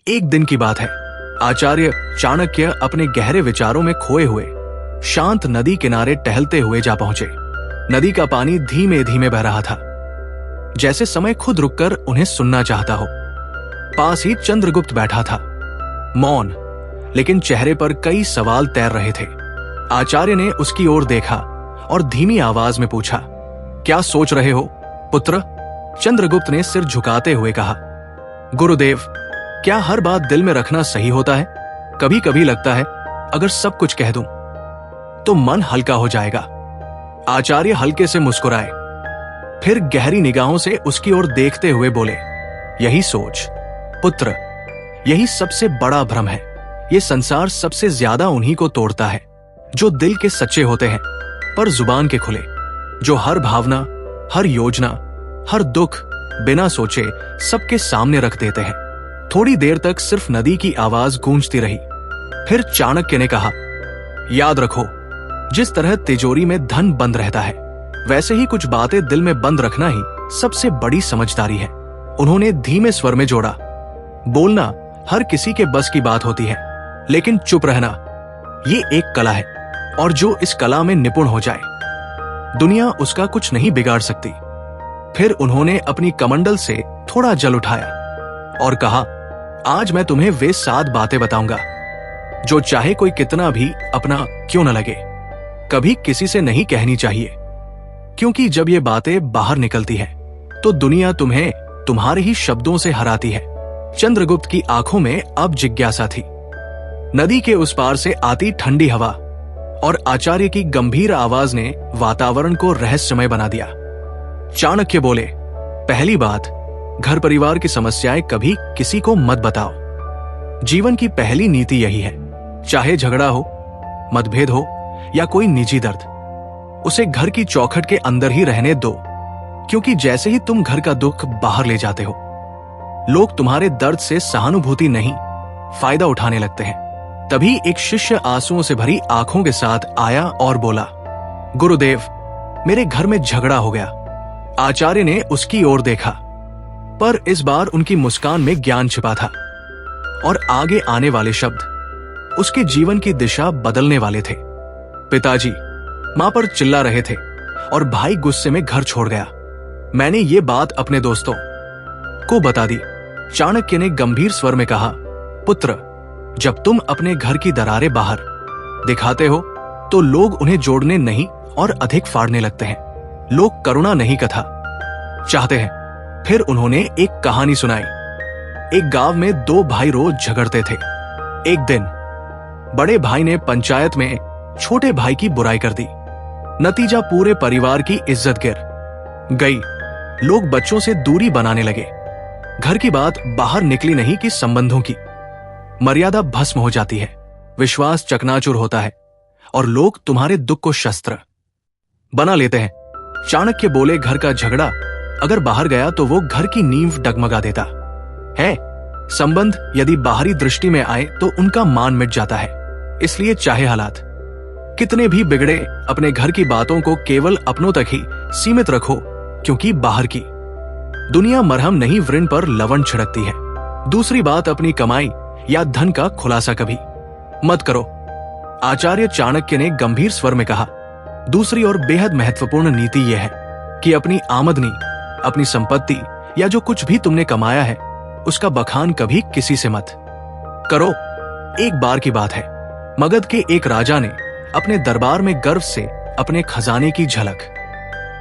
एक दिन की बात है। आचार्य चाणक्य अपने गहरे विचारों में खोए हुए शांत नदी किनारे टहलते हुए जा पहुंचे। नदी का पानी धीमे धीमे बह रहा था, जैसे समय खुद रुककर उन्हें सुनना चाहता हो। पास ही चंद्रगुप्त बैठा था, मौन, लेकिन चेहरे पर कई सवाल तैर रहे थे। आचार्य ने उसकी ओर देखा और धीमी आवाज में पूछा, क्या सोच रहे हो पुत्र? चंद्रगुप्त ने सिर झुकाते हुए कहा, गुरुदेव, क्या हर बात दिल में रखना सही होता है? कभी कभी लगता है अगर सब कुछ कह दूं तो मन हल्का हो जाएगा। आचार्य हल्के से मुस्कुराए, फिर गहरी निगाहों से उसकी ओर देखते हुए बोले, यही सोच पुत्र, यही सबसे बड़ा भ्रम है। ये संसार सबसे ज्यादा उन्हीं को तोड़ता है जो दिल के सच्चे होते हैं पर जुबान के खुले, जो हर भावना, हर योजना, हर दुख बिना सोचे सबके सामने रख देते हैं। थोड़ी देर तक सिर्फ नदी की आवाज गूंजती रही। फिर चाणक्य ने कहा, याद रखो, जिस तरह तिजोरी में धन बंद रहता है, वैसे ही कुछ बातें दिल में बंद रखना ही सबसे बड़ी समझदारी है। उन्होंने धीमे स्वर में जोड़ा, बोलना हर किसी के बस की बात होती है, लेकिन चुप रहना ये एक कला है, और जो इस कला में निपुण हो जाए, दुनिया उसका कुछ नहीं बिगाड़ सकती। फिर उन्होंने अपनी कमंडल से थोड़ा जल उठाया और कहा, आज मैं तुम्हें वे 7 बातें बताऊंगा जो चाहे कोई कितना भी अपना क्यों न लगे, कभी किसी से नहीं कहनी चाहिए, क्योंकि जब ये बातें बाहर निकलती है तो दुनिया तुम्हें तुम्हारे ही शब्दों से हराती है। चंद्रगुप्त की आंखों में अब जिज्ञासा थी। नदी के उस पार से आती ठंडी हवा और आचार्य की गंभीर आवाज ने वातावरण को रहस्यमय बना दिया। चाणक्य बोले, पहली बात, घर परिवार की समस्याएं कभी किसी को मत बताओ। जीवन की पहली नीति यही है, चाहे झगड़ा हो, मतभेद हो या कोई निजी दर्द, उसे घर की चौखट के अंदर ही रहने दो, क्योंकि जैसे ही तुम घर का दुख बाहर ले जाते हो, लोग तुम्हारे दर्द से सहानुभूति नहीं, फायदा उठाने लगते हैं। तभी एक शिष्य आंसुओं से भरी आंखों के साथ आया और बोला, गुरुदेव, मेरे घर में झगड़ा हो गया। आचार्य ने उसकी ओर देखा, पर इस बार उनकी मुस्कान में ज्ञान छिपा था और आगे आने वाले शब्द उसके जीवन की दिशा बदलने वाले थे। पिताजी मां पर चिल्ला रहे थे और भाई गुस्से में घर छोड़ गया। मैंने ये बात अपने दोस्तों को बता दी। चाणक्य ने गंभीर स्वर में कहा, पुत्र, जब तुम अपने घर की दरारें बाहर दिखाते हो तो लोग उन्हें जोड़ने नहीं और अधिक फाड़ने लगते हैं। लोग करुणा नहीं कथा चाहते हैं। फिर उन्होंने एक कहानी सुनाई। एक गांव में 2 भाई रोज झगड़ते थे। एक दिन बड़े भाई ने पंचायत में छोटे भाई की बुराई कर दी। नतीजा पूरे परिवार की इज्जत गिर गई। लोग बच्चों से दूरी बनाने लगे। घर की बात बाहर निकली नहीं कि संबंधों की मर्यादा भस्म हो जाती है, विश्वास चकनाचूर होता है और लोग तुम्हारे दुख को शस्त्र बना लेते हैं। चाणक्य बोले, घर का झगड़ा अगर बाहर गया तो वो घर की नींव डगमगा देता है। संबंध यदि बाहरी दृष्टि में आए तो उनका मान मिट जाता है। इसलिए चाहे हालात कितने भी बिगड़े, अपने घर की बातों को केवल अपनों तक ही सीमित रखो, क्योंकि बाहर की दुनिया मरहम नहीं व्रण पर लवण छिड़कती है। दूसरी बात, अपनी कमाई या धन का खुलासा कभी मत करो। आचार्य चाणक्य ने गंभीर स्वर में कहा, दूसरी और बेहद महत्वपूर्ण नीति यह है कि अपनी आमदनी, अपनी संपत्ति या जो कुछ भी तुमने कमाया है उसका बखान कभी किसी से मत करो। एक बार की बात है, मगध के एक राजा ने अपने दरबार में गर्व से अपने खजाने की झलक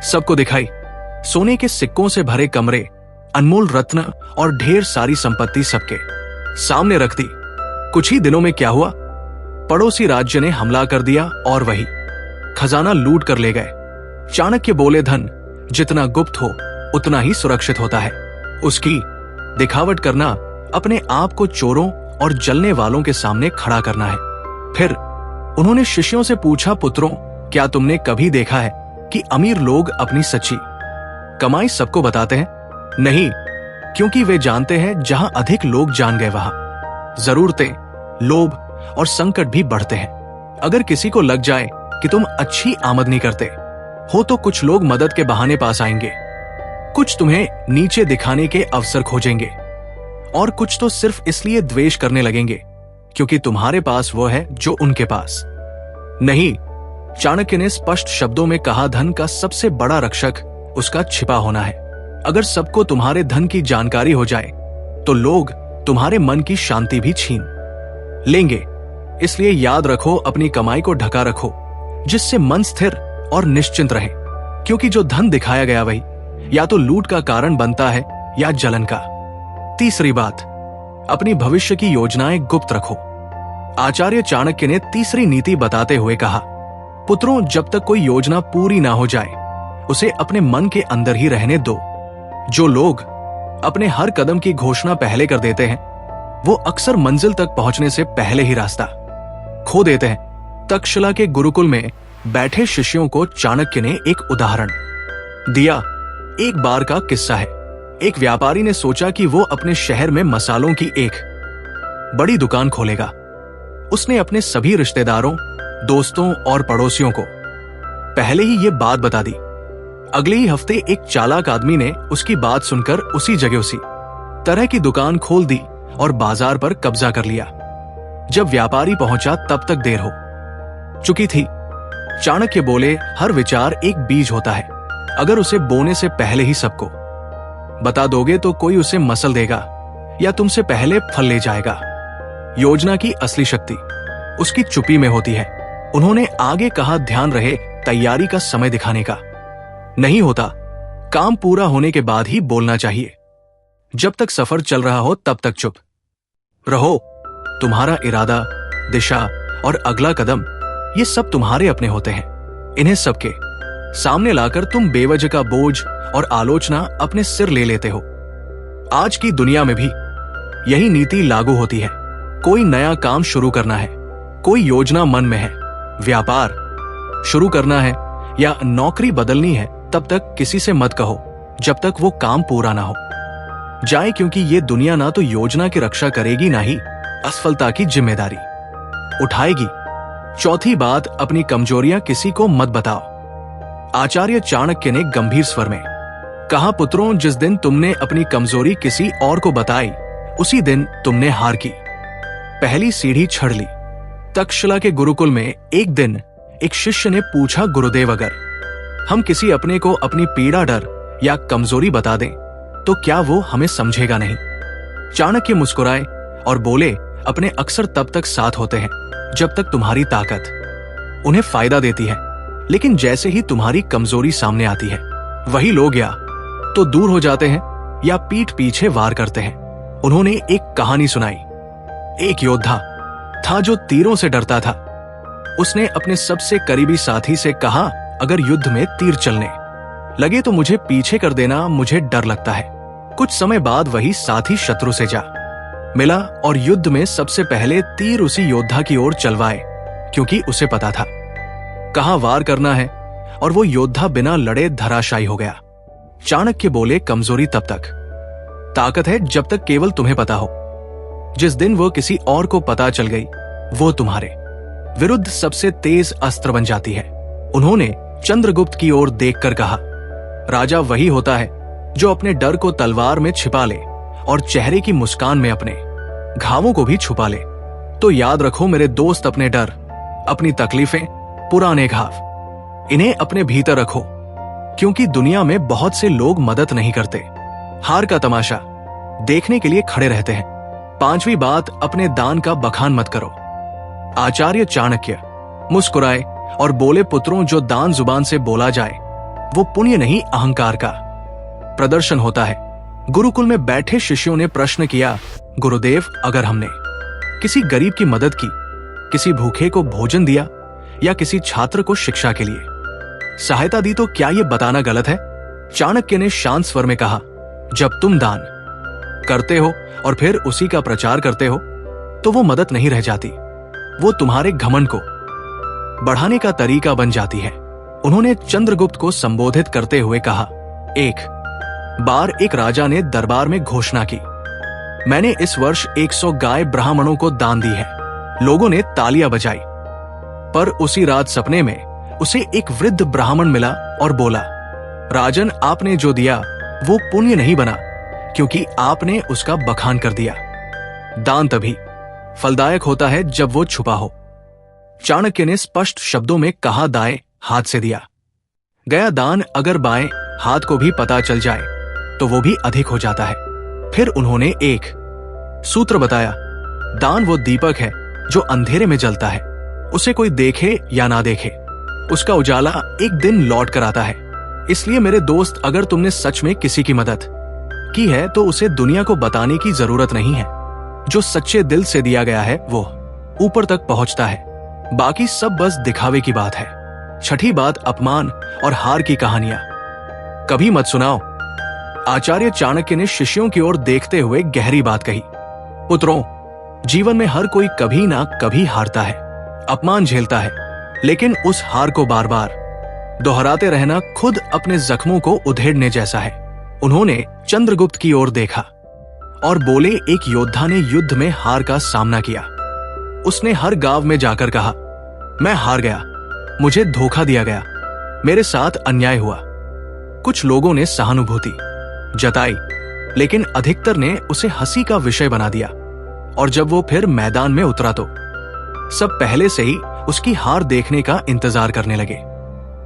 सबको दिखाई। सोने के सिक्कों से भरे कमरे, अनमोल रत्न और ढेर सारी संपत्ति सबके सामने रख दी। कुछ ही दिनों में क्या हुआ, पड़ोसी राज्य ने हमला कर दिया और वही खजाना लूट कर ले गए। चाणक्य बोले, धन जितना गुप्त हो उतना ही सुरक्षित होता है। उसकी दिखावट करना अपने आप को चोरों और जलने वालों के सामने खड़ा करना है। फिर उन्होंने शिष्यों से पूछा, पुत्रों, क्या तुमने कभी देखा है कि अमीर लोग अपनी सच्ची कमाई सबको बताते हैं? नहीं, क्योंकि वे जानते हैं जहां अधिक लोग जान गए वहां जरूरतें, लोभ और संकट भी बढ़ते हैं। अगर किसी को लग जाए कि तुम अच्छी आमदनी करते हो तो कुछ लोग मदद के बहाने पास आएंगे, कुछ तुम्हें नीचे दिखाने के अवसर खोजेंगे और कुछ तो सिर्फ इसलिए द्वेष करने लगेंगे क्योंकि तुम्हारे पास वो है जो उनके पास नहीं। चाणक्य ने स्पष्ट शब्दों में कहा, धन का सबसे बड़ा रक्षक उसका छिपा होना है। अगर सबको तुम्हारे धन की जानकारी हो जाए तो लोग तुम्हारे मन की शांति भी छीन लेंगे। इसलिए याद रखो, अपनी कमाई को ढका रखो जिससे मन स्थिर और निश्चिंत रहे, क्योंकि जो धन दिखाया गया वही या तो लूट का कारण बनता है या जलन का। तीसरी बात, अपनी भविष्य की योजनाएं गुप्त रखो। आचार्य चाणक्य ने तीसरी नीति बताते हुए कहा, पुत्रों, जब तक कोई योजना पूरी ना हो जाए उसे अपने मन के अंदर ही रहने दो। जो लोग अपने हर कदम की घोषणा पहले कर देते हैं वो अक्सर मंजिल तक पहुंचने से पहले ही रास्ता खो देते हैं। तक्षशिला के गुरुकुल में बैठे शिष्यों को चाणक्य ने एक उदाहरण दिया। एक बार का किस्सा है। एक व्यापारी ने सोचा कि वो अपने शहर में मसालों की एक बड़ी दुकान खोलेगा। उसने अपने सभी रिश्तेदारों, दोस्तों और पड़ोसियों को पहले ही ये बात बता दी। अगले ही हफ्ते एक चालाक आदमी ने उसकी बात सुनकर उसी जगह उसी तरह की दुकान खोल दी और बाजार पर कब्जा कर लिया। जब व्यापारी पहुंचा तब तक देर हो चुकी थी। चाणक्य बोले, हर विचार एक बीज होता है। अगर उसे बोने से पहले ही सबको बता दोगे तो कोई उसे मसल देगा या तुमसे पहले फल ले जाएगा। योजना की असली शक्ति उसकी चुप्पी में होती है। उन्होंने आगे कहा, ध्यान रहे, तैयारी का समय दिखाने का नहीं होता। काम पूरा होने के बाद ही बोलना चाहिए। जब तक सफर चल रहा हो तब तक चुप रहो। तुम्हारा इरादा, दिशा और अगला कदम ये सब तुम्हारे अपने होते हैं। इन्हें सबके सामने लाकर तुम बेवजह का बोझ और आलोचना अपने सिर ले लेते हो। आज की दुनिया में भी यही नीति लागू होती है। कोई नया काम शुरू करना है, कोई योजना मन में है, व्यापार शुरू करना है या नौकरी बदलनी है, तब तक किसी से मत कहो जब तक वो काम पूरा ना हो जाए, क्योंकि ये दुनिया ना तो योजना की रक्षा करेगी ना ही असफलता की जिम्मेदारी उठाएगी। चौथी बात, अपनी कमजोरियां किसी को मत बताओ। आचार्य चाणक्य ने गंभीर स्वर में कहा, पुत्रों, जिस दिन तुमने अपनी कमजोरी किसी और को बताई उसी दिन तुमने हार की पहली सीढ़ी चढ़ ली। तक्षशिला के गुरुकुल में एक दिन एक शिष्य ने पूछा, गुरुदेव, अगर हम किसी अपने को अपनी पीड़ा, डर या कमजोरी बता दें तो क्या वो हमें समझेगा नहीं? चाणक्य मुस्कुराए और बोले, अपने अक्सर तब तक साथ होते हैं जब तक तुम्हारी ताकत उन्हें फायदा देती है, लेकिन जैसे ही तुम्हारी कमजोरी सामने आती है वही लोग या तो दूर हो जाते हैं या पीठ पीछे वार करते हैं। उन्होंने एक कहानी सुनाई। एक योद्धा था जो तीरों से डरता था। उसने अपने सबसे करीबी साथी से कहा, अगर युद्ध में तीर चलने लगे तो मुझे पीछे कर देना, मुझे डर लगता है। कुछ समय बाद वही साथी शत्रु से जा मिला और युद्ध में सबसे पहले तीर उसी योद्धा की ओर चलवाए, क्योंकि उसे पता था कहां वार करना है, और वो योद्धा बिना लड़े धराशायी हो गया। चाणक्य बोले, कमजोरी तब तक ताकत है जब तक केवल तुम्हें पता हो। जिस दिन वो किसी और को पता चल गई वो तुम्हारे विरुद्ध सबसे तेज अस्त्र बन जाती है। उन्होंने चंद्रगुप्त की ओर देखकर कहा, राजा वही होता है जो अपने डर को तलवार में छिपा ले और चेहरे की मुस्कान में अपने घावों को भी छुपा ले। तो याद रखो मेरे दोस्त, अपने डर, अपनी तकलीफें, पुराने घाव, इन्हें अपने भीतर रखो, क्योंकि दुनिया में बहुत से लोग मदद नहीं करते, हार का तमाशा देखने के लिए खड़े रहते हैं। पांचवी बात, अपने दान का बखान मत करो। आचार्य चाणक्य मुस्कुराए और बोले, पुत्रों, जो दान जुबान से बोला जाए वो पुण्य नहीं, अहंकार का प्रदर्शन होता है। गुरुकुल में बैठे शिष्यों ने प्रश्न किया, गुरुदेव, अगर हमने किसी गरीब की मदद की, किसी भूखे को भोजन दिया या किसी छात्र को शिक्षा के लिए सहायता दी तो क्या यह बताना गलत है? चाणक्य ने शांत स्वर में कहा, जब तुम दान करते हो और फिर उसी का प्रचार करते हो तो वो मदद नहीं रह जाती, वो तुम्हारे घमंड को बढ़ाने का तरीका बन जाती है। उन्होंने चंद्रगुप्त को संबोधित करते हुए कहा, एक बार एक राजा ने दरबार में घोषणा की, मैंने इस वर्ष 100 गाय ब्राह्मणों को दान दी है। लोगों ने तालियां बजाई, पर उसी रात सपने में उसे एक वृद्ध ब्राह्मण मिला और बोला, राजन, आपने जो दिया वो पुण्य नहीं बना, क्योंकि आपने उसका बखान कर दिया। दान तभी फलदायक होता है जब वो छुपा हो। चाणक्य ने स्पष्ट शब्दों में कहा, दाएं हाथ से दिया गया दान अगर बाएं हाथ को भी पता चल जाए तो वो भी अधिक हो जाता है। फिर उन्होंने एक सूत्र बताया, दान वो दीपक है जो अंधेरे में जलता है। उसे कोई देखे या ना देखे, उसका उजाला एक दिन लौट कर आता है। इसलिए मेरे दोस्त, अगर तुमने सच में किसी की मदद की है तो उसे दुनिया को बताने की जरूरत नहीं है। जो सच्चे दिल से दिया गया है वो ऊपर तक पहुंचता है, बाकी सब बस दिखावे की बात है। छठी बात, अपमान और हार की कहानियां कभी मत सुनाओ। आचार्य चाणक्य ने शिष्यों की ओर देखते हुए गहरी बात कही, पुत्रों, जीवन में हर कोई कभी ना कभी हारता है, अपमान झेलता है, लेकिन उस हार को बार बार दोहराते रहना खुद अपने जख्मों को उधेड़ने जैसा है। उन्होंने चंद्रगुप्त की ओर देखा और बोले, एक योद्धा ने युद्ध में हार का सामना किया। उसने हर गांव में जाकर कहा, मैं हार गया, मुझे धोखा दिया गया, मेरे साथ अन्याय हुआ। कुछ लोगों ने सहानुभूति जताई, लेकिन अधिकतर ने उसे हंसी का विषय बना दिया। और जब वो फिर मैदान में उतरा तो सब पहले से ही उसकी हार देखने का इंतजार करने लगे।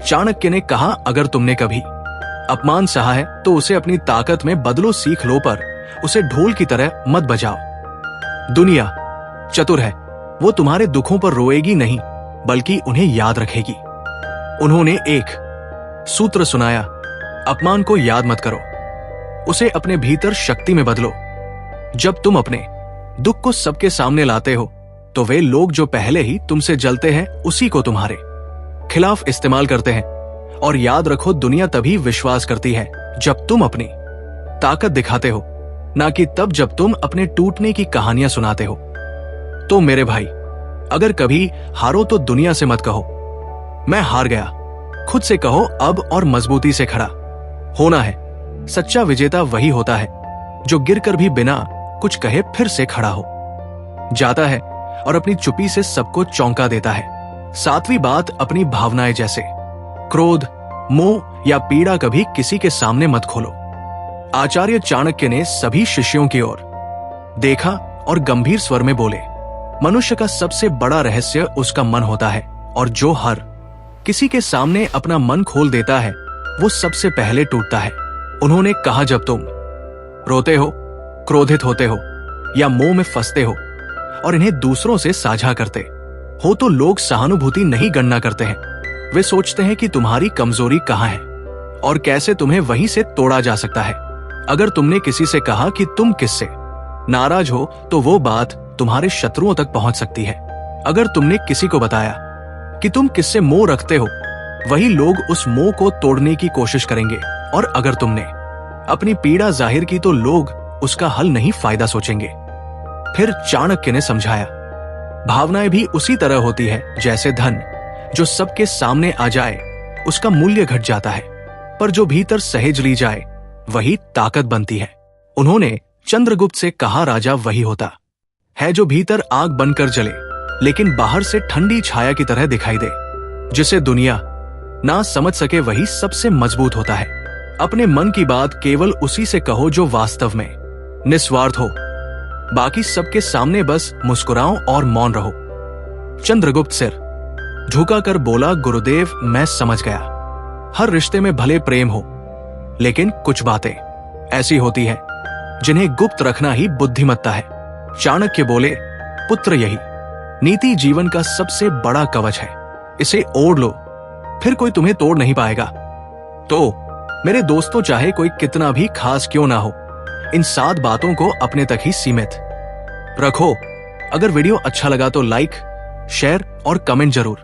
चाणक्य ने कहा, अगर तुमने कभी अपमान सहा है तो उसे अपनी ताकत में बदलो सीख लो, पर उसे ढोल की तरह मत बजाओ। दुनिया चतुर है, वो तुम्हारे दुखों पर रोएगी नहीं बल्कि उन्हें याद रखेगी। उन्होंने एक सूत्र सुनाया, अपमान को याद मत करो, उसे अपने भीतर शक्ति में बदलो। जब तुम अपने दुख को सबके सामने लाते हो तो वे लोग जो पहले ही तुमसे जलते हैं उसी को तुम्हारे खिलाफ इस्तेमाल करते हैं। और याद रखो, दुनिया तभी विश्वास करती है जब तुम अपनी ताकत दिखाते हो, ना कि तब जब तुम अपने टूटने की कहानियां सुनाते हो। तो मेरे भाई, अगर कभी हारो तो दुनिया से मत कहो मैं हार गया, खुद से कहो अब और मजबूती से खड़ा होना है। सच्चा विजेता वही होता है जो गिरकर भी बिना कुछ कहे फिर से खड़ा हो जाता है और अपनी चुप्पी से सबको चौंका देता है। सातवीं बात, अपनी भावनाएं जैसे क्रोध, मोह या पीड़ा कभी किसी के सामने मत खोलो। आचार्य चाणक्य ने सभी शिष्यों की ओर देखा और गंभीर स्वर में बोले, मनुष्य का सबसे बड़ा रहस्य उसका मन होता है, और जो हर किसी के सामने अपना मन खोल देता है वो सबसे पहले टूटता है। उन्होंने कहा, जब तुम रोते हो, क्रोधित होते हो या मोह में फंसते हो और इन्हें दूसरों से साझा करते हो तो लोग सहानुभूति नहीं गणना करते हैं। वे सोचते हैं कि तुम्हारी कमजोरी कहाँ है और कैसे तुम्हें वहीं से तोड़ा जा सकता है। अगर तुमने किसी से कहा कि तुम किससे नाराज हो तो वो बात तुम्हारे शत्रुओं तक पहुंच सकती है। अगर तुमने किसी को बताया कि तुम किससे मोह रखते हो, वही लोग उस मोह को तोड़ने की कोशिश करेंगे। और अगर तुमने अपनी पीड़ा जाहिर की तो लोग उसका हल नहीं, फायदा सोचेंगे। फिर चाणक्य ने समझाया, भावनाएं भी उसी तरह होती है जैसे धन, जो सबके सामने आ जाए उसका मूल्य घट जाता है, पर जो भीतर सहेज ली जाए वही ताकत बनती है। उन्होंने चंद्रगुप्त से कहा, राजा वही होता है जो भीतर आग बनकर जले लेकिन बाहर से ठंडी छाया की तरह दिखाई दे। जिसे दुनिया ना समझ सके वही सबसे मजबूत होता है। अपने मन की बात केवल उसी से कहो जो वास्तव में निस्वार्थ हो, बाकी सबके सामने बस मुस्कुराओ और मौन रहो। चंद्रगुप्त सिर झुकाकर बोला, गुरुदेव मैं समझ गया। हर रिश्ते में भले प्रेम हो, लेकिन कुछ बातें ऐसी होती है जिन्हें गुप्त रखना ही बुद्धिमत्ता है। चाणक्य बोले, पुत्र यही नीति जीवन का सबसे बड़ा कवच है, इसे ओढ़ लो, फिर कोई तुम्हें तोड़ नहीं पाएगा। तो मेरे दोस्तों, चाहे कोई कितना भी खास क्यों ना हो, इन 7 बातों को अपने तक ही सीमित रखो। अगर वीडियो अच्छा लगा तो लाइक, शेयर और कमेंट जरूर